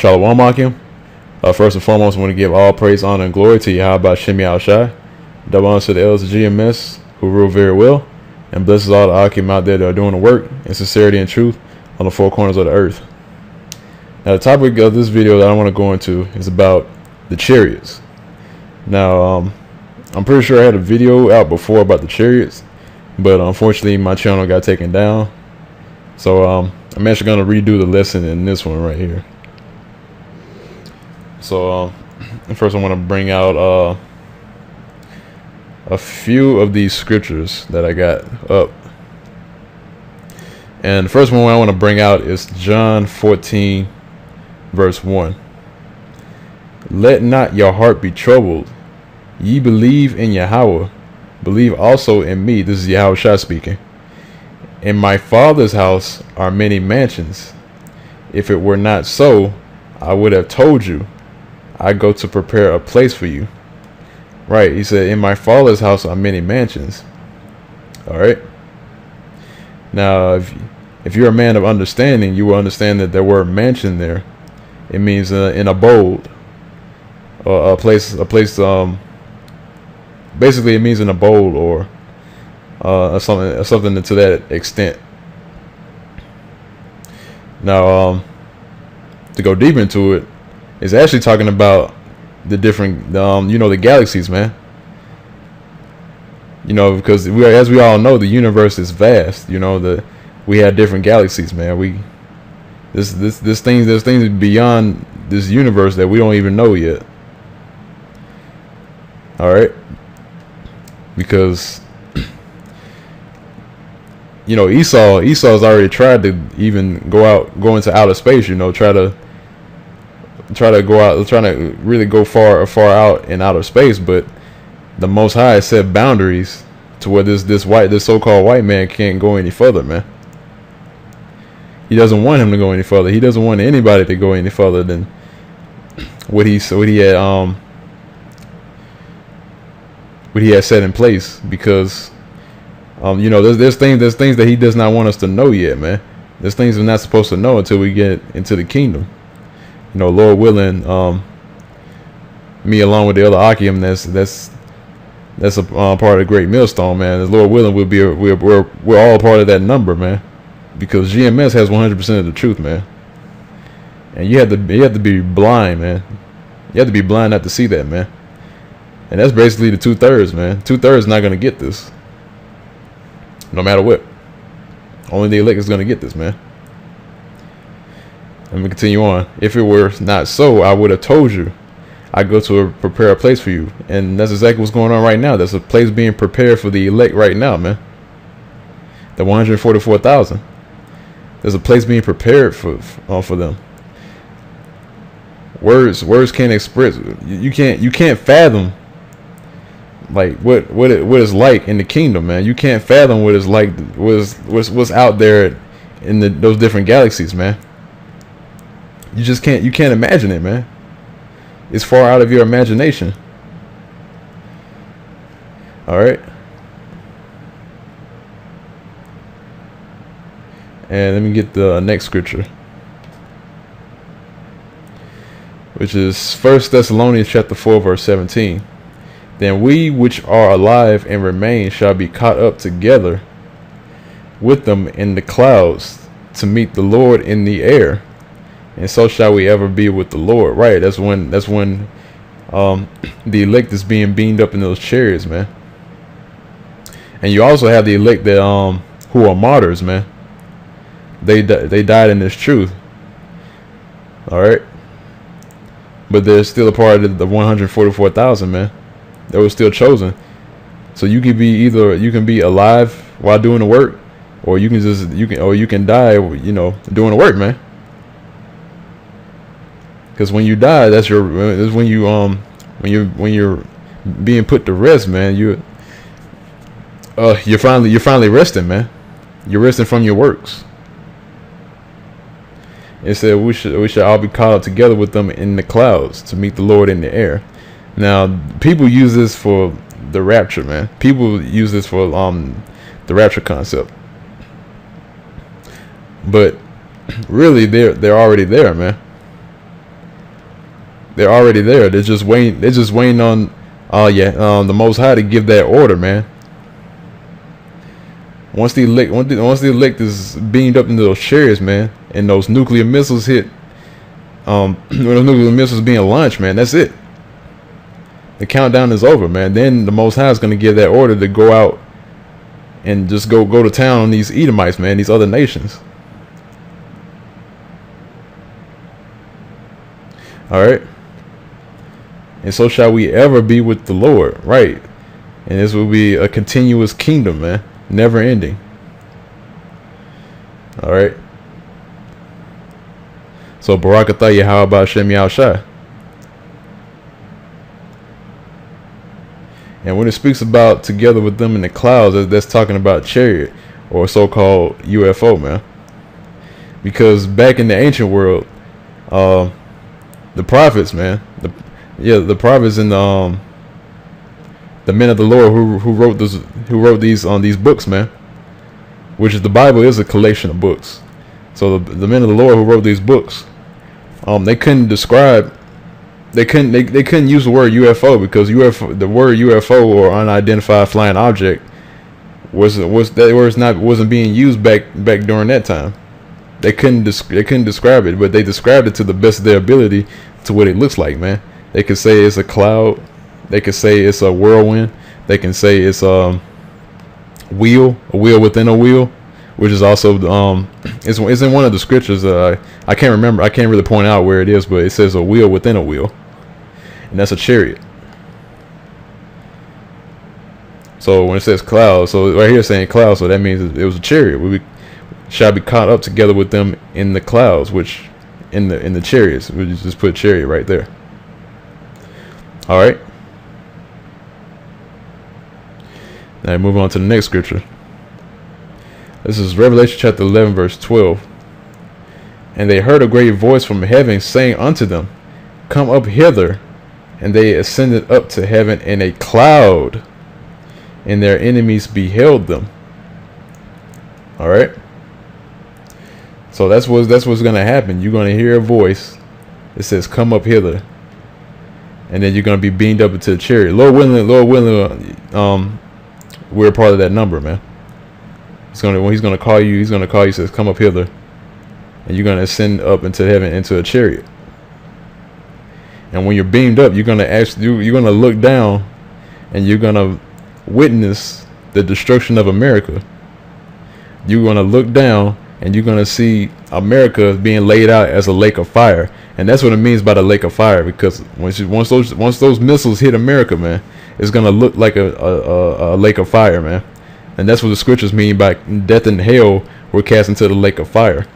Shalom Akim. First and foremost, I want to give all praise, honor, and glory to Yahweh Shemi Al Shai. Double honor to the elders of GMS who rule very well, and blesses all the Akim out there that are doing the work in sincerity and truth on the four corners of the earth. Now, the topic of this video that I want to go into is about the Chariots. Now, I'm pretty sure I had a video out before about the Chariots, but unfortunately my channel got taken down. So I'm actually going to redo the lesson in this one right here. So first I want to bring out a few of these scriptures that I got up. And the first one I want to bring out is John 14 verse 1. Let not your heart be troubled. Ye believe in Yahweh, believe also in me. This is Yahweh Shai speaking. In my Father's house are many mansions. If it were not so, I would have told you. I go to prepare a place for you. Right, he said, in my Father's house are many mansions. All right. Now, if you're a man of understanding, you will understand that the word mansion there, it means in abode, or a place. Basically, it means an abode or something to that extent. Now, to go deep into it, it's actually talking about the different, the galaxies, man. Because as we all know, the universe is vast. We have different galaxies, man. There's things beyond this universe that we don't even know yet. All right, because Esau's already tried to even go into outer space. Try to go out, trying to really go far out in outer space, but the Most High set boundaries to where this so-called white man can't go any further, man. He doesn't want him to go any further. He doesn't want anybody to go any further than what he had set in place, because there's things that he does not want us to know yet, man. There's things we're not supposed to know until we get into the kingdom. Lord willing, me along with the other Akim, that's a part of the great millstone, man. As Lord willing, we're all part of that number, man. Because GMS has 100% of the truth, man. And you have to be blind, man. You have to be blind not to see that, man. And that's basically the 2/3, man. 2/3 not gonna get this, no matter what. Only the elect is gonna get this, man. Let me continue on. If it were not so, I would have told you. I go to prepare a place for you, and that's exactly what's going on right now. There's a place being prepared for the elect right now, man. The 144,000. There's a place being prepared for them. Words can't express. You can't fathom like what it's like in the kingdom, man. You can't fathom what it's like. What's out there in those different galaxies, man. You just can't imagine it, man. It's far out of your imagination. All right. And let me get the next scripture, which is 1 Thessalonians chapter 4 verse 17. Then we which are alive and remain shall be caught up together with them in the clouds to meet the Lord in the air. And so shall we ever be with the Lord. Right. That's when the elect is being beamed up in those chariots, man. And you also have the elect that who are martyrs, man. They died in this truth. All right. But they're still a part of the 144,000, man. They were still chosen. So you can be alive while doing the work, or you can die, doing the work, man. Because when you die, that's when you're being put to rest, man. You're finally resting, man. You're resting from your works. It said we should all be caught up together with them in the clouds to meet the Lord in the air. Now, people use this for the rapture, man. People use this for the rapture concept. But really, they're already there, man. They're already there. They're just waiting. They're just waiting on, the Most High to give that order, man. Once the elect is beamed up into those chariots, man, and those nuclear missiles hit, when those nuclear missiles being launched, man, that's it. The countdown is over, man. Then the Most High is going to give that order to go out and just go to town on these Edomites, man, these other nations. All right. And so shall we ever be with the Lord, right? And this will be a continuous kingdom, man, never ending. All right. So Barakatah Yahweh Hashem Yahushai. And when it speaks about together with them in the clouds, that's talking about chariot or so-called UFO, man. Because back in the ancient world, the prophets, man, the prophets and the men of the Lord who wrote these books, man, which is the Bible is a collection of books. So the men of the Lord who wrote these books, they couldn't describe. They couldn't use the word UFO because the word UFO or unidentified flying object wasn't being used back during that time. They couldn't describe it, but they described it to the best of their ability to what it looks like, man. They could say it's a cloud. They could say it's a whirlwind. They can say it's a wheel within a wheel, which is also it's in one of the scriptures. I can't remember. I can't really point out where it is, but it says a wheel within a wheel, and that's a chariot. So when it says cloud, so right here it's saying cloud, so that means it was a chariot. We shall be caught up together with them in the clouds, which in the chariots. We just put chariot right there. All right. Now move on to the next scripture. This is Revelation chapter 11, verse 12. And they heard a great voice from heaven saying unto them, Come up hither. And they ascended up to heaven in a cloud, and their enemies beheld them. All right. So that's what's going to happen. You're going to hear a voice. It says, Come up hither. And then you're going to be beamed up into the chariot. Lord willing, we're part of that number, man. When he's going to call you, he says, Come up hither. And you're going to ascend up into heaven into a chariot. And when you're beamed up, you're going to look down and you're going to witness the destruction of America. You're going to look down and you're going to see America being laid out as a lake of fire. And that's what it means by the lake of fire, because once those missiles hit America, man, it's going to look like a lake of fire, man. And that's what the scriptures mean by death and hell were cast into the lake of fire.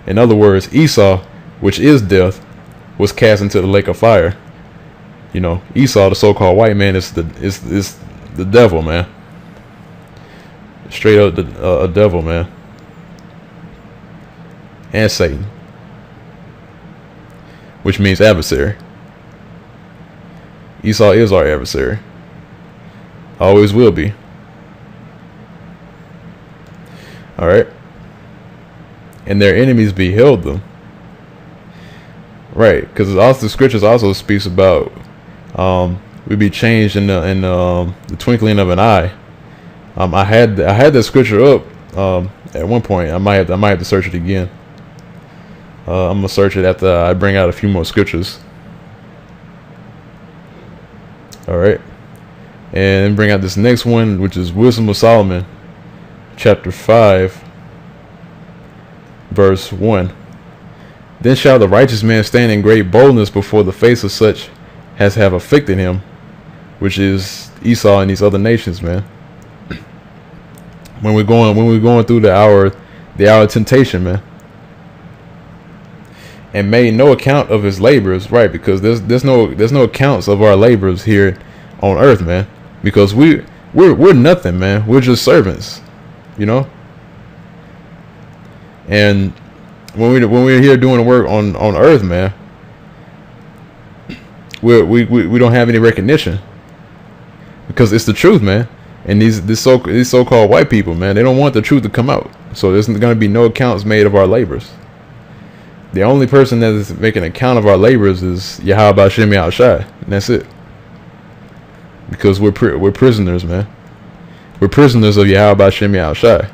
In other words, Esau, which is death, was cast into the lake of fire. You know, Esau, the so-called white man, is the devil, man. Straight up a devil, man. And Satan, which means adversary. Esau is our adversary. Always will be. All right. And their enemies beheld them. Right, because also the scriptures also speaks about we be changed in the twinkling of an eye. I had that scripture up at one point. I might have to search it again. I'm gonna search it after I bring out a few more scriptures. All right, and bring out this next one, which is Wisdom of Solomon, chapter 5, verse 1. Then shall the righteous man stand in great boldness before the face of such as have afflicted him, which is Esau and these other nations, man. When we're going through the hour of temptation, man. And made no account of his labors, right? Because there's no accounts of our labors here on earth, man. Because we're nothing, man. We're just servants, you know. And when we're here doing the work on earth, man, we don't have any recognition, because it's the truth, man. And these so-called white people, man, they don't want the truth to come out. So there's going to be no accounts made of our labors. The only person that is making account of our labors is Yahweh Shemi Al-Shai, and that's it. Because we're prisoners, man. We're prisoners of Yahweh Shemi Al-Shai.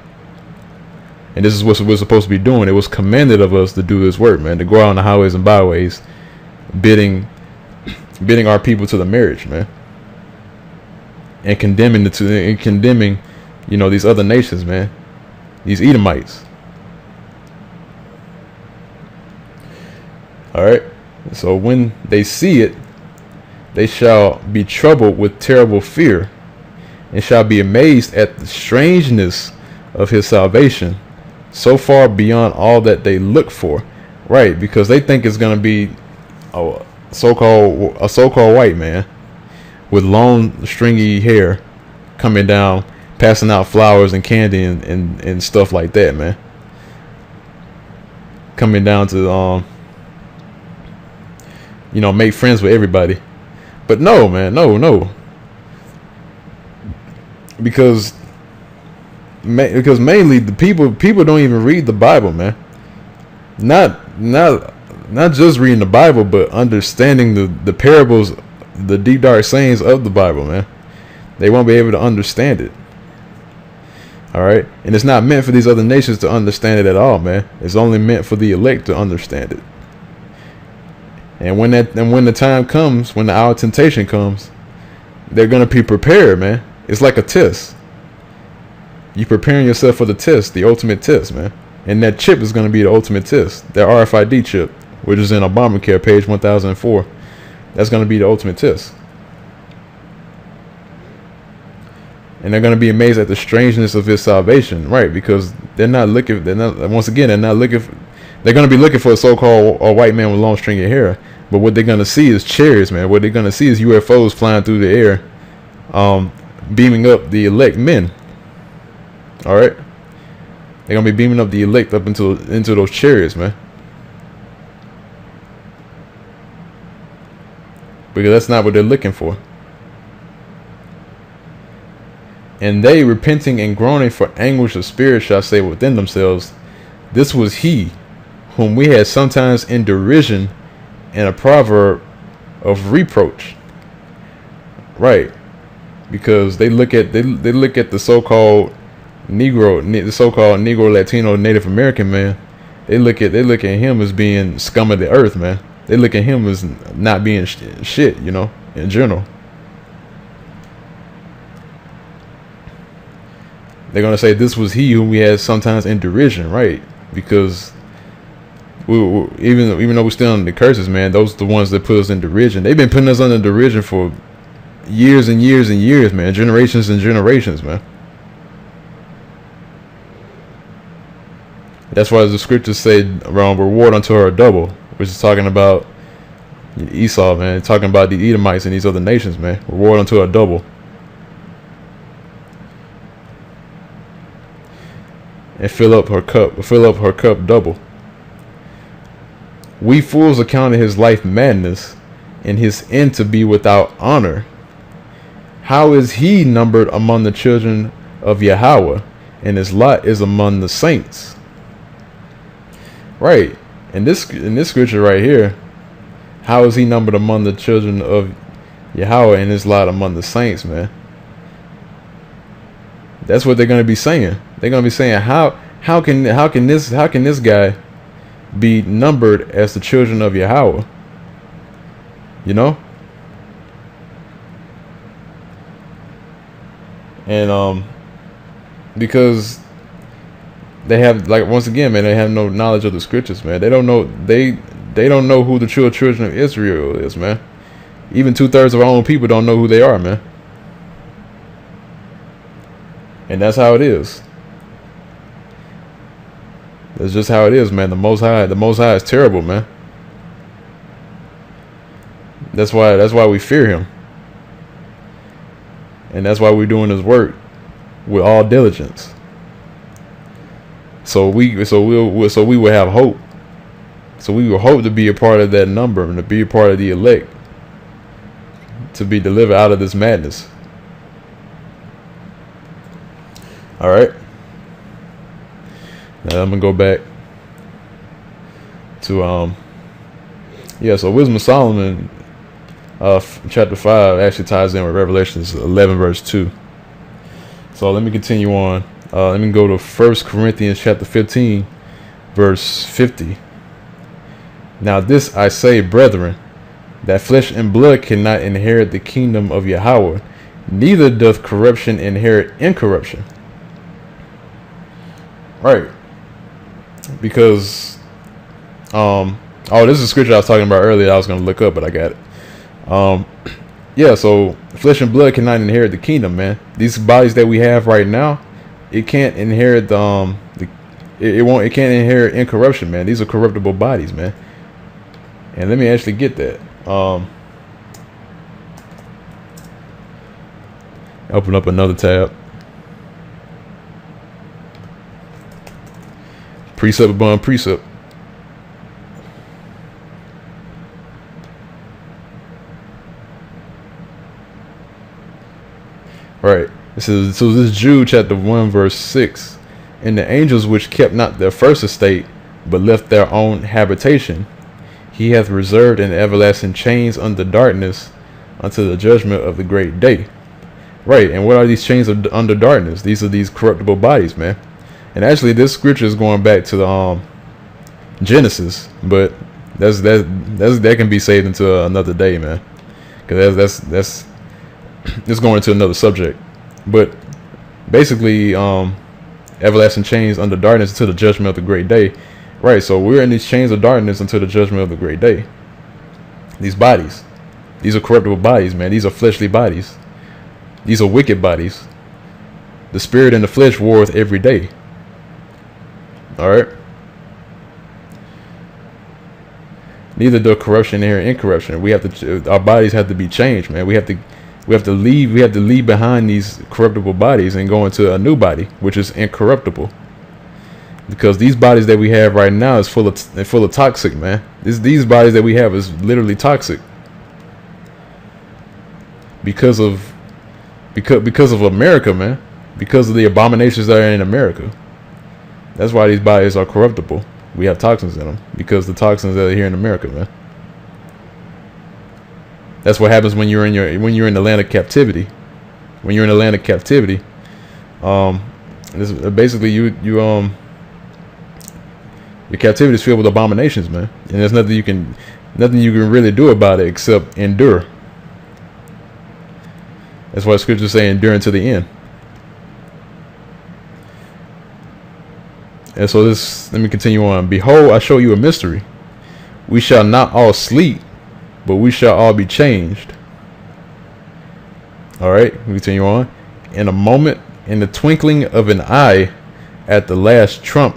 And this is what we're supposed to be doing. It was commanded of us to do this work, man, to go out on the highways and byways, bidding our people to the marriage, man, and condemning these other nations, man, these Edomites. All right. So when they see it, they shall be troubled with terrible fear, and shall be amazed at the strangeness of his salvation, so far beyond all that they look for. Right, because they think it's gonna be a so-called white man with long stringy hair coming down, passing out flowers and candy and stuff like that, man. Coming down to make friends with everybody. But no, man, no. Because mainly the people don't even read the Bible, man. Not just reading the Bible, but understanding the parables, the deep dark sayings of the Bible, man. They won't be able to understand it. All right, and it's not meant for these other nations to understand it at all, man. It's only meant for the elect to understand it. And when the time comes, when the hour of temptation comes, they're gonna be prepared, man. It's like a test. You're preparing yourself for the test, the ultimate test, man. And that chip is gonna be the ultimate test. That RFID chip, which is in Obamacare, page 1004. That's gonna be the ultimate test. And they're gonna be amazed at the strangeness of his salvation, right? Because they're not looking. They're gonna be looking for a so-called white man with long stringy hair. But what they're gonna see is chariots, man. What they're gonna see is UFOs flying through the air, beaming up the elect men. All right, they're gonna be beaming up the elect up into those chariots, man. Because that's not what they're looking for. And they, repenting and groaning for anguish of spirit, shall say within themselves, this was he whom we had sometimes in derision and a proverb of reproach. Right. Because they look at the so-called Negro, Latino, Native American man. They look at him as being scum of the earth, man. They look at him as not being shit, in general. They're gonna say this was he whom we had sometimes in derision, right? Because even though we're still under the curses, man, those are the ones that put us in derision. They've been putting us under derision for years and years and years, man. Generations and generations, man. That's why the scriptures say around reward unto her double, which is talking about Esau, man. Talking about the Edomites and these other nations, man. Reward unto her double. And fill up her cup double. We fools accounted his life madness, and his end to be without honor. How is he numbered among the children of Yahweh, and his lot is among the saints? Right. In this scripture right here, how is he numbered among the children of Yahweh, and his lot among the saints, man? That's what they're gonna be saying. They're gonna be saying, how can this guy be numbered as the children of Yahweh? And because they have, like, once again, man, they have no knowledge of the scriptures, man. They don't know who the true children of Israel is, man. Even 2/3 of our own people don't know who they are, man. And that's how it is. That's just how it is, man. The Most High is terrible, man. That's why we fear him. And that's why we're doing this work with all diligence. So we will have hope. So we will hope to be a part of that number and to be a part of the elect, to be delivered out of this madness. All right. Now I'm gonna go back to yeah. So Wisdom of Solomon, chapter 5 actually ties in with Revelations 11 verse 2. So let me continue on. Let me go to 1 Corinthians chapter 15 verse 50. Now this I say, brethren, that flesh and blood cannot inherit the kingdom of Yahweh, neither doth corruption inherit incorruption. Right. Because oh, this is a scripture I was talking about earlier. I was going to look up, but I got it. Yeah, so flesh and blood cannot inherit the kingdom, man. These bodies that we have right now, it can't inherit it can't inherit incorruption, man. These are corruptible bodies, man. And let me actually get that. Open up another tab. Precept upon precept. Right. It says, so this is Jude chapter 1 verse 6. And the angels which kept not their first estate, but left their own habitation, he hath reserved in everlasting chains under darkness unto the judgment of the great day. Right. And what are these chains of under darkness? These are these corruptible bodies, man. And actually this scripture is going back to the Genesis, but that can be saved into another day, man. Because that's going into another subject. But basically everlasting chains under darkness until the judgment of the great day. Right, so we're in these chains of darkness until the judgment of the great day. These bodies, these are corruptible bodies, man. These are fleshly bodies. These are wicked bodies. The spirit and the flesh warreth every day. All right. Neither do corruption inherit incorruption. We have to, our bodies have to be changed, man. We have to leave behind these corruptible bodies and go into a new body, which is incorruptible. Because these bodies that we have right now is full of toxic, man. These bodies that we have is literally toxic. Because of America, man. Because of the abominations that are in America. That's why these bodies are corruptible. We have toxins in them because the toxins that are here in America, man. That's what happens when you're in the land of captivity. When you're in the land of captivity, this basically your captivity is filled with abominations, man. And there's nothing you can really do about it except endure. That's why scriptures say endure unto the end. And so let me continue on. Behold, I show you a mystery. We shall not all sleep, but we shall all be changed. All right, we continue on. In a moment, in the twinkling of an eye, at the last trump,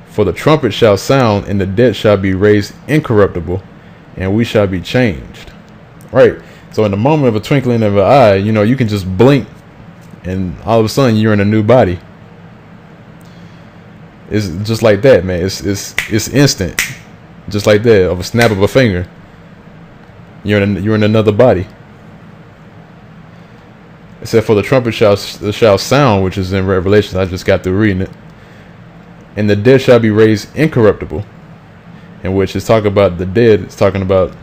for the trumpet shall sound, and the dead shall be raised incorruptible, and we shall be changed. Right. So in the moment of a twinkling of an eye, you can just blink, and all of a sudden you're in a new body. It's just like that, man. It's instant, just like that, of a snap of a finger. You're in another body. It said, for the trumpet shall sound, which is in Revelation. I just got through reading it. And the dead shall be raised incorruptible, in which is talking about the dead. It's talking about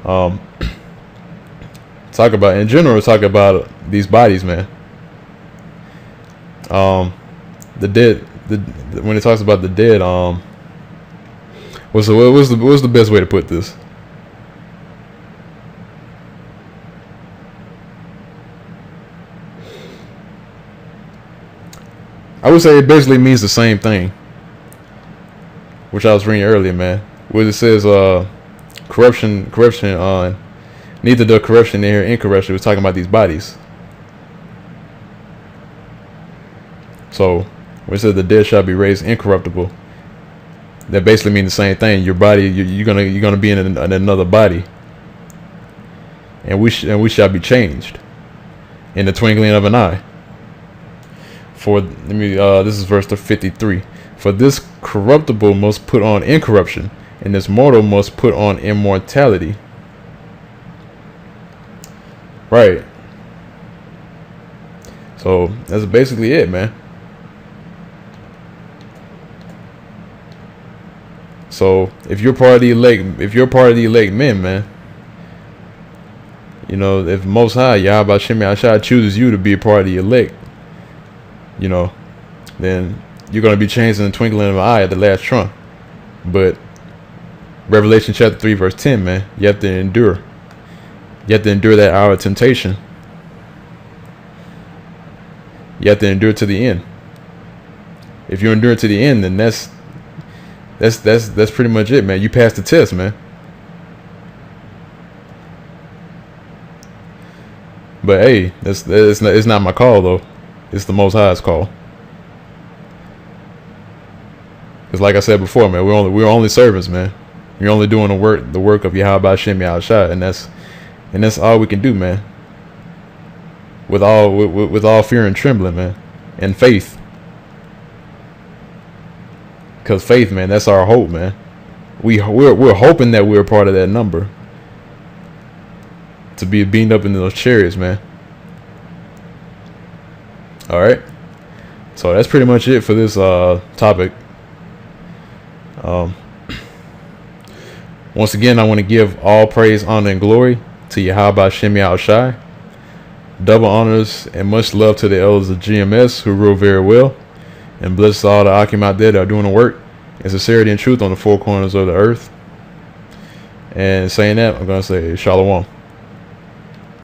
in general. Talk about these bodies, man. The dead. When it talks about the dead, what's the best way to put this? I would say it basically means the same thing, which I was reading earlier, man. Where it says corruption, neither the corruption nor incorruption. We're talking about these bodies. So when it says the dead shall be raised incorruptible, that basically means the same thing. Your body, you're gonna be in another body, and we shall be changed in the twinkling of an eye. This is verse 53. For this corruptible must put on incorruption, and this mortal must put on immortality. Right. So that's basically it, man. It So if you're part of the elect men, man, you know, if Most High Yahweh Shem Yahshua chooses you to be a part of the elect, you know, then you're going to be changed in the twinkling of an eye at the last trump. But Revelation chapter 3 verse 10, man, you have to endure. You have to endure that hour of temptation. You have to endure to the end. If you endure to the end, then that's pretty much it, man. You passed the test, man. But hey, it's not my call though. It's the Most High's call. Because like I said before, man, we're only servants, man. We're only doing the work of Yahweh Shem Yahushua, and that's all we can do, man. With all fear and trembling, man, and faith. Because faith, man, that's our hope, man. We're hoping that we're part of that number, to be beamed up into those chariots, man. All right, so that's pretty much it for this topic. Once again, I want to give all praise, honor, and glory to Yahweh Shem Yahushai. Double honors and much love to the elders of GMS who rule very well. And bless all the Akim out there that are doing the work in sincerity and truth on the four corners of the earth. And saying that, I'm going to say Shalom.